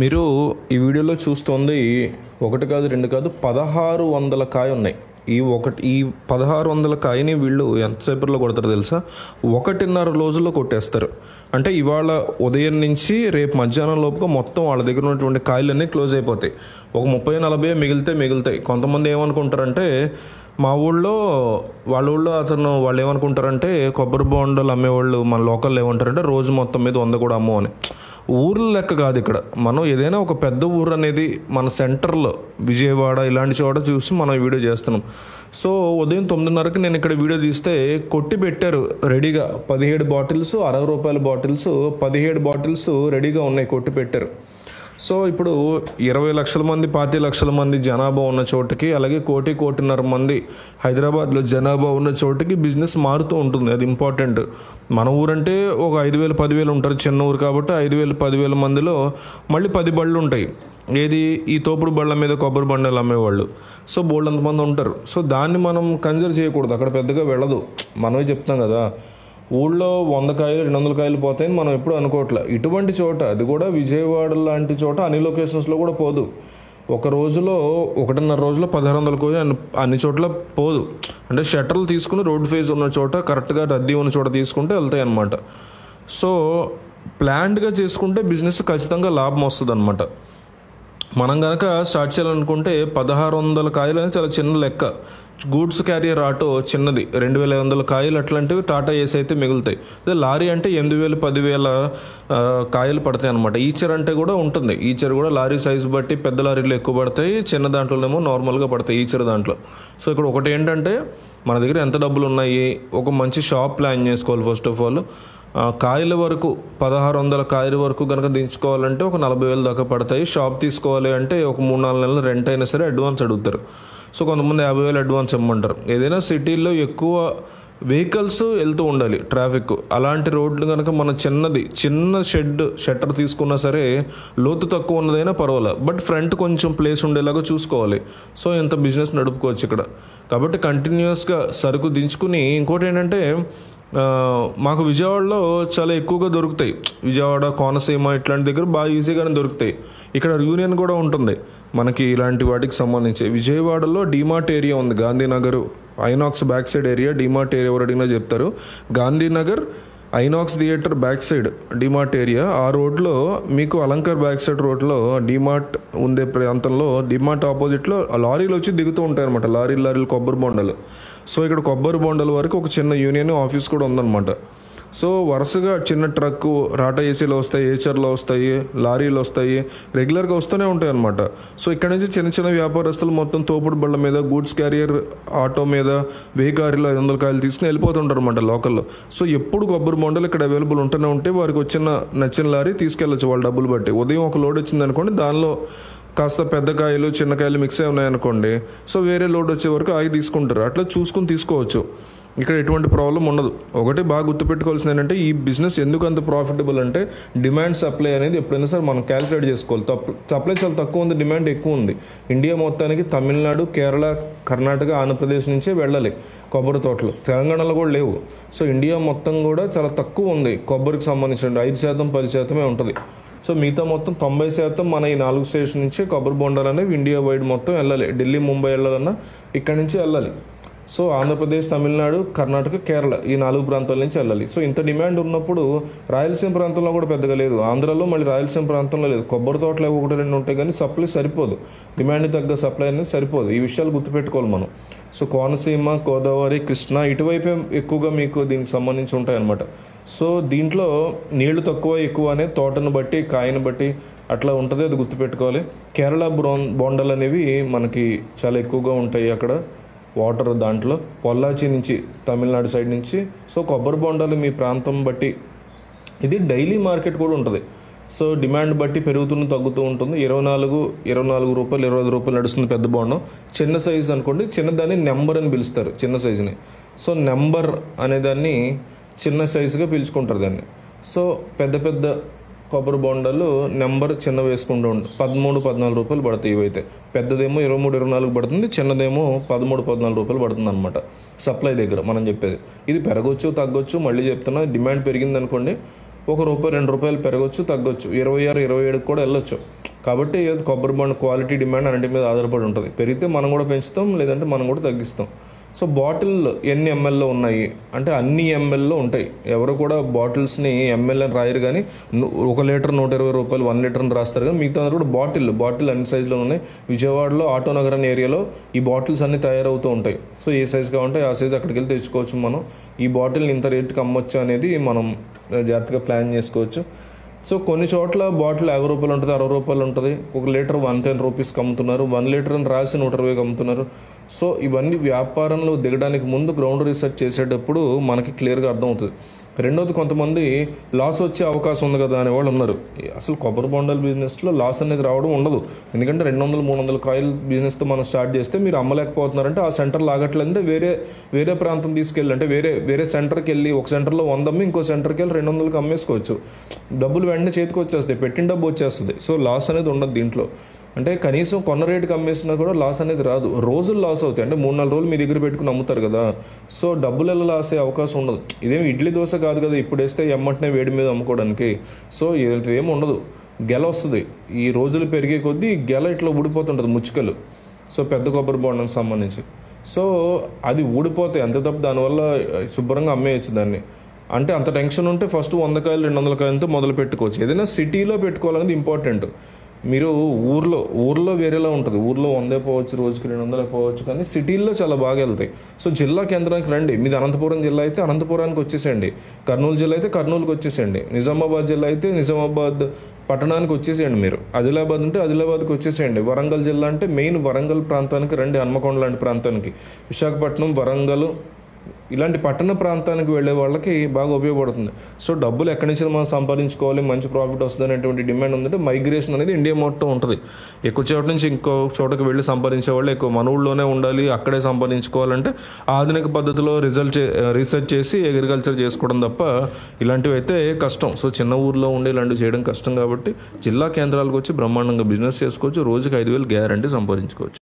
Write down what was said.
మీరు ఈ వీడియోలో చూస్తుంది ఒకటి కాదు రెండు కాదు 1600 కాయ ఉన్నాయి. ఈ 1600 కాయని వీళ్ళు ఎంతసేపట్లో కొడతారో తెలుసా? 1.5 రోజుల్లో కొట్టేస్తారు. అంటే ఇవాళ ఉదయం నుంచి రేపు మధ్యాహ్నం లోపుగా మొత్తం వాళ్ళ దగ్గర ఉన్నటువంటి కాయలన్నీ క్లోజ్ అయిపోతాయి. ఒక 30-40 మిగులుతాయి. కొంతమంది ఏమనుకుంటారంటే మా ఊళ్ళో వాళ్ళ ఊళ్ళో వాళ్ళు ఏమనుకుంటారంటే కొబ్బరి బోండాలు అమ్మేవాళ్ళు మన లోకల్లో ఏమంటారంటే రోజు మొత్తం మీద 100 కూడా అమ్మో అని. ఊర్ల లెక్క కాదు ఇక్కడ. మనం ఏదైనా ఒక పెద్ద ఊరు అనేది మన సెంటర్లో విజయవాడ ఇలాంటి చోట చూసి మనం వీడియో చేస్తున్నాం. సో ఉదయం 9:30కి నేను ఇక్కడ వీడియో తీస్తే కొట్టి పెట్టారు రెడీగా 17 బాటిల్స్, 60 రూపాయల బాటిల్స్, 17 బాటిల్స్ రెడీగా ఉన్నాయి, కొట్టి పెట్టారు. సో ఇప్పుడు 20 లక్షల మంది 25 లక్షల మంది జనాభా ఉన్న చోటుకి, అలాగే 1.5 మంది హైదరాబాద్లో జనాభా ఉన్న చోటుకి బిజినెస్ మారుతూ ఉంటుంది. అది ఇంపార్టెంట్. మన ఊరంటే ఒక 5,000-10,000 ఉంటారు, చిన్న ఊరు కాబట్టి 5,000-10,000 మందిలో మళ్ళీ 10 బళ్ళు ఉంటాయి. ఏది ఈ తోపుడు బళ్ళ మీద కొబ్బరి బండలు అమ్మేవాళ్ళు. సో బోల్డ్ అంతమంది ఉంటారు. సో దాన్ని మనం కన్సిడర్ చేయకూడదు, అక్కడ పెద్దగా వెళ్ళదు. మనమే చెప్తాం కదా, ఊళ్ళో 100 కాయలు 200 కాయలు పోతాయని మనం ఎప్పుడు అనుకోవట్లే. ఇటువంటి చోట, అది కూడా విజయవాడ లాంటి చోట అన్ని లొకేషన్స్లో కూడా పోదు. ఒక రోజులో 1.5 రోజులో 1600 కోయి అన్ని చోట్ల పోదు. అంటే షట్టర్లు తీసుకుని రోడ్ ఫేజ్ ఉన్న చోట, కరెక్ట్గా రద్దీ ఉన్న చోట తీసుకుంటే వెళ్తాయి అన్నమాట. సో ప్లాన్డ్గా చేసుకుంటే బిజినెస్ ఖచ్చితంగా లాభం వస్తుంది అన్నమాట. మనం కనుక స్టార్ట్ చేయాలనుకుంటే 1600 కాయలు అనేది చాలా చిన్న లెక్క. గూడ్స్ క్యారియర్ ఆటో చిన్నది 2,500 కాయలు అట్లాంటివి టాటా ఏసీ అయితే మిగులుతాయి. అదే లారీ అంటే 8,000-10,000 కాయలు పడతాయి అనమాట. ఈచర్ అంటే కూడా ఉంటుంది. ఈచర్ కూడా లారీ సైజు బట్టి పెద్ద లారీలు ఎక్కువ పడతాయి, చిన్న దాంట్లోనేమో నార్మల్గా పడతాయి ఈచర్ దాంట్లో. సో ఇక్కడ ఒకటి ఏంటంటే మన దగ్గర ఎంత డబ్బులు ఉన్నాయి, ఒక మంచి షాప్ ప్లాన్ చేసుకోవాలి. ఫస్ట్ ఆఫ్ ఆల్ కాయల వరకు 1600 కాయల వరకు కనుక దించుకోవాలంటే ఒక 40,000 దాకా పడతాయి. షాప్ తీసుకోవాలి అంటే ఒక 3-4 నెలలు రెంట్ అయినా సరే అడ్వాన్స్ అడుగుతారు. సో కొంతమంది 50,000 అడ్వాన్స్ ఇమ్మంటారు. ఏదైనా సిటీల్లో ఎక్కువ వెహికల్స్ వెళ్తూ ఉండాలి, ట్రాఫిక్. అలాంటి రోడ్లు కనుక మన చిన్న షట్టర్ తీసుకున్నా సరే లోతు తక్కువ ఉన్నదైనా పర్వాలేదు, బట్ ఫ్రంట్ కొంచెం ప్లేస్ ఉండేలాగా చూసుకోవాలి. సో ఇంత బిజినెస్ నడుపుకోవచ్చు ఇక్కడ. కాబట్టి కంటిన్యూస్గా సరుకు దించుకుని, ఇంకోటి ఏంటంటే మాకు విజయవాడలో చాలా ఎక్కువగా దొరుకుతాయి. విజయవాడ, కోనసీమ ఇట్లాంటి దగ్గర బాగా ఈజీగానే దొరుకుతాయి. ఇక్కడ యూనియన్ కూడా ఉంటుంది మనకి ఇలాంటి వాటికి సంబంధించి. విజయవాడలో డిమార్ట్ ఏరియా ఉంది, Gandhinagar INOX back side area. DMart area ఎవరు అడిగినా చెప్తారు. Gandhinagar INOX theatre back side DMart area. ఆ రోడ్లో మీకు అలంకర్ బ్యాక్ సైడ్ రోడ్లో డిమార్ట్ ఉండే ప్రాంతంలో, డిమార్ట్ ఆపోజిట్లో లారీలు వచ్చి దిగుతూ ఉంటాయి అనమాట. లారీలు కొబ్బరి బొండలు. సో ఇక్కడ కొబ్బరి బొండల వరకు ఒక చిన్న యూనియన్ ఆఫీస్ కూడా ఉందన్నమాట. సో వరుసగా చిన్న ట్రక్కు టాటా ఏసీలో వస్తాయి, ఏచర్లో వస్తాయి, లారీలు వస్తాయి, రెగ్యులర్గా వస్తూనే ఉంటాయి అన్నమాట. సో ఇక్కడ నుంచి చిన్న వ్యాపారస్తులు మొత్తం తోపుడు బళ్ళ మీద, గూడ్స్ క్యారియర్ ఆటో మీద 1000 కాయలు 500 కాయలు తీసుకుని వెళ్ళిపోతుంటారు అన్నమాట లోకల్లో. సో ఎప్పుడు కొబ్బరి బొండలు ఇక్కడ అవైలబుల్ ఉంటూనే ఉంటే వారికి నచ్చిన లారీ తీసుకెళ్ళచ్చు వాళ్ళ డబ్బులు బట్టి. ఉదయం ఒక లోడ్ వచ్చింది అనుకోండి, దానిలో కాస్త పెద్ద కాయలు చిన్న కాయలు మిక్స్ అయి ఉన్నాయనుకోండి, సో వేరే లోడ్ వచ్చే వరకు ఆగి తీసుకుంటారు. అట్లా చూసుకుని తీసుకోవచ్చు. ఇక్కడ ఎటువంటి ప్రాబ్లం ఉండదు. ఒకటి బాగా గుర్తుపెట్టుకోవాల్సింది ఏంటంటే, ఈ బిజినెస్ ఎందుకు అంత ప్రాఫిటబుల్ అంటే డిమాండ్ సప్లై అనేది ఎప్పుడైనా సరే మనం క్యాలిక్యులేట్ చేసుకోవాలి. సప్లై చాలా తక్కువ ఉంది, డిమాండ్ ఎక్కువ ఉంది. ఇండియా మొత్తానికి తమిళనాడు, కేరళ, కర్ణాటక, ఆంధ్రప్రదేశ్ నుంచే వెళ్ళాలి కొబ్బరి తోటలు. తెలంగాణలో కూడా లేవు. సో ఇండియా మొత్తం కూడా చాలా తక్కువ ఉంది కొబ్బరికి సంబంధించిన 5%-10% ఉంటుంది. సో మిగతా మొత్తం 90% మన ఈ 4 స్టేషన్ నుంచి కొబ్బరి బొండాలు అనేవి ఇండియా వైడ్ మొత్తం వెళ్ళాలి. ఢిల్లీ, ముంబై వెళ్ళాలన్నా ఇక్కడి నుంచి వెళ్ళాలి. సో ఆంధ్రప్రదేశ్, తమిళనాడు, కర్ణాటక, కేరళ ఈ 4 ప్రాంతాల నుంచి వెళ్ళాలి. సో ఇంత డిమాండ్ ఉన్నప్పుడు రాయలసీమ ప్రాంతంలో కూడా పెద్దగా లేదు. ఆంధ్రాలో మళ్ళీ రాయలసీమ ప్రాంతంలో లేదు. కొబ్బరి తోటలు 1-2 ఉంటాయి కానీ సప్లై సరిపోదు. డిమాండ్ తగ్గ సప్లై అనేది సరిపోదు. ఈ విషయాలు గుర్తుపెట్టుకోవాలి మనం. సో కోనసీమ, గోదావరి, కృష్ణా ఇటువైపే ఎక్కువగా మీకు దీనికి సంబంధించి ఉంటాయన్నమాట. సో దీంట్లో నీళ్లు తక్కువ ఎక్కువ అనేది తోటను బట్టి, కాయను బట్టి అట్లా ఉంటుంది. అది గుర్తుపెట్టుకోవాలి. కేరళ బొండలు అనేవి మనకి చాలా ఎక్కువగా ఉంటాయి అక్కడ వాటర్. దాంట్లో పొల్లాచి నుంచి, తమిళనాడు సైడ్ నుంచి. సో కొబ్బరి బొండాలు మీ ప్రాంతం బట్టి, ఇది డైలీ మార్కెట్ కూడా ఉంటుంది. సో డిమాండ్ బట్టి తగ్గుతూ ఉంటుంది. 24 రూపాయలు, 25 రూపాయలు నడుస్తుంది పెద్ద బొండం. చిన్న సైజు అనుకోండి, చిన్నదాన్ని నెంబర్ అని పిలుస్తారు, చిన్న సైజుని. సో నెంబర్ అనేదాన్ని చిన్న సైజుగా పిలుచుకుంటారు దాన్ని. సో పెద్ద కొబ్బరి బొండాలు నెంబర్ చిన్న వేసుకుంటూ ఉంటుంది. 13-14 రూపాయలు పడతాయి. ఇవైతే పెద్దదేమో 23-24 పడుతుంది, చిన్నదేమో 13-14 రూపాయలు పడుతుంది అనమాట సప్లై దగ్గర మనం చెప్పేది. ఇది పెరగవచ్చు, తగ్గొచ్చు. మళ్ళీ చెప్తున్నా, డిమాండ్ పెరిగింది అనుకోండి, ₹1 ₹2 పెరగచ్చు, తగ్గొచ్చు. 26-27 కూడా వెళ్ళొచ్చు. కాబట్టి కొబ్బరి బొండ క్వాలిటీ డిమాండ్ అన్నింటి మీద ఆధారపడి ఉంటుంది. పెరిగితే మనం కూడా పెంచుతాం, లేదంటే మనం కూడా తగ్గిస్తాం. సో బాటిల్ ఎన్ని ఎంఎల్లో ఉన్నాయి అంటే అన్ని ఎంఎల్లో ఉంటాయి. ఎవరు కూడా బాటిల్స్ని ఎంఎల్ అని రాయరు, కానీ 1 లీటర్ 120 రూపాయలు, 1 లీటర్ అని రాస్తారు. కానీ మిగతా కూడా బాటిల్ అన్ని సైజులో ఉన్నాయి. విజయవాడలో ఆటో నగరం ఏరియాలో ఈ బాటిల్స్ అన్ని తయారవుతూ ఉంటాయి. సో ఏ సైజు కావాలంటే ఆ సైజు అక్కడికి వెళ్ళి తెచ్చుకోవచ్చు. మనం ఈ బాటిల్ని ఇంత రేటుకి అమ్మొచ్చు అనేది మనం జాగ్రత్తగా ప్లాన్ చేసుకోవచ్చు. సో కొన్ని చోట్ల బాటిల్ 50 రూపాయలు ఉంటుంది, 60 రూపాయలు ఉంటుంది. 1 లీటర్ 110 రూపీస్కి అమ్ముతున్నారు, 1 లీటర్ అని రాసి 120కి అమ్ముతున్నారు. సో ఇవన్నీ వ్యాపారంలో దిగడానికి ముందు గ్రౌండ్ రీసెర్చ్ చేసేటప్పుడు మనకి క్లియర్గా అర్థమవుతుంది. రెండోది, కొంతమంది లాస్ వచ్చే అవకాశం ఉంది కదా అనే వాళ్ళు ఉన్నారు. అసలు కొబ్బరి బొండాల బిజినెస్లో లాస్ అనేది రావడం ఉండదు. ఎందుకంటే 200-300 కాయలు బిజినెస్తో మనం స్టార్ట్ చేస్తే మీరు అమ్మలేకపోతున్నారంటే ఆ సెంటర్ లాగట్లేదంటే వేరే ప్రాంతం తీసుకెళ్ళి, అంటే వేరే సెంటర్కి వెళ్ళి ఒక సెంటర్లో 100 అమ్మి ఇంకో సెంటర్కి వెళ్ళి 200కి అమ్మేసుకోవచ్చు. డబ్బులు వెంటనే చేతికి వచ్చేస్తాయి, పెట్టిన డబ్బు వచ్చేస్తుంది. సో లాస్ అనేది ఉండదు దీంట్లో. అంటే కనీసం కొన్న రేటుకి అమ్మేసినా కూడా లాస్ అనేది రాదు. రోజులు లాస్ అవుతాయి, అంటే 3-4 రోజులు మీ దగ్గర పెట్టుకుని అమ్ముతారు కదా. సో డబ్బులు ఎలా లాస్ అయ్యే అవకాశం ఉండదు. ఇదేం ఇడ్లీ దోశ కాదు కదా ఇప్పుడు వేస్తే ఎమ్మటనే వేడి మీద అమ్ముకోవడానికి. సో ఏమి ఉండదు, గెల వస్తుంది. ఈ రోజులు పెరిగే కొద్దీ గెల ఇట్లా ఊడిపోతుంటుంది, ముచ్చుకలు. సో పెద్ద కొబ్బరి బొండానికి సంబంధించి సో అది ఊడిపోతాయి అంతే తప్ప దానివల్ల శుభ్రంగా అమ్మేయచ్చు దాన్ని. అంటే అంత టెన్షన్ ఉంటే ఫస్ట్ 100 కాయలు 200 కాయలతో మొదలు పెట్టుకోవచ్చు. ఏదైనా సిటీలో పెట్టుకోవాలనేది ఇంపార్టెంట్. మీరు ఊర్లో వేరేలా ఉంటుంది. ఊర్లో 100 పోవచ్చు, రోజుకి 200 పోవచ్చు, కానీ సిటీల్లో చాలా బాగా వెళ్తాయి. సో జిల్లా కేంద్రానికి రండి. మీది అనంతపురం జిల్లా అయితే అనంతపురానికి వచ్చేసేయండి, కర్నూలు జిల్లా అయితే కర్నూలుకి వచ్చేసేయండి, నిజామాబాద్ జిల్లా అయితే నిజామాబాద్ పట్టణానికి వచ్చేసేయండి, మీరు ఆదిలాబాద్ ఉంటే ఆదిలాబాద్కి వచ్చేసేయండి, వరంగల్ జిల్లా అంటే మెయిన్ వరంగల్ ప్రాంతానికి రండి, హన్మకొండ లాంటి ప్రాంతానికి, విశాఖపట్నం, వరంగల్ ఇలాంటి పట్టణ ప్రాంతానికి వెళ్ళే వాళ్ళకి బాగా ఉపయోగపడుతుంది. సో డబ్బులు ఎక్కడి నుంచి మనం సంపాదించుకోవాలి, మంచి ప్రాఫిట్ వస్తుంది అనేటువంటి డిమాండ్ ఉందంటే మైగ్రేషన్ అనేది ఇండియా మొత్తం ఉంటుంది. ఎక్కువ చోట నుంచి ఇంకో చోటకి వెళ్ళి సంపాదించే వాళ్ళు ఎక్కువ మన ఊళ్ళోనే ఉండాలి, అక్కడే సంపాదించుకోవాలంటే ఆధునిక పద్ధతిలో రీసెర్చ్ చేసి అగ్రికల్చర్ చేసుకోవడం తప్ప ఇలాంటివి అయితే కష్టం. సో చిన్న ఊర్లో ఉండి ఇలాంటివి చేయడం కష్టం కాబట్టి జిల్లా కేంద్రాలకు వచ్చి బ్రహ్మాండంగా బిజినెస్ చేసుకోవచ్చు. రోజుకి 5,000 గ్యారంటీ సంపాదించుకోవచ్చు.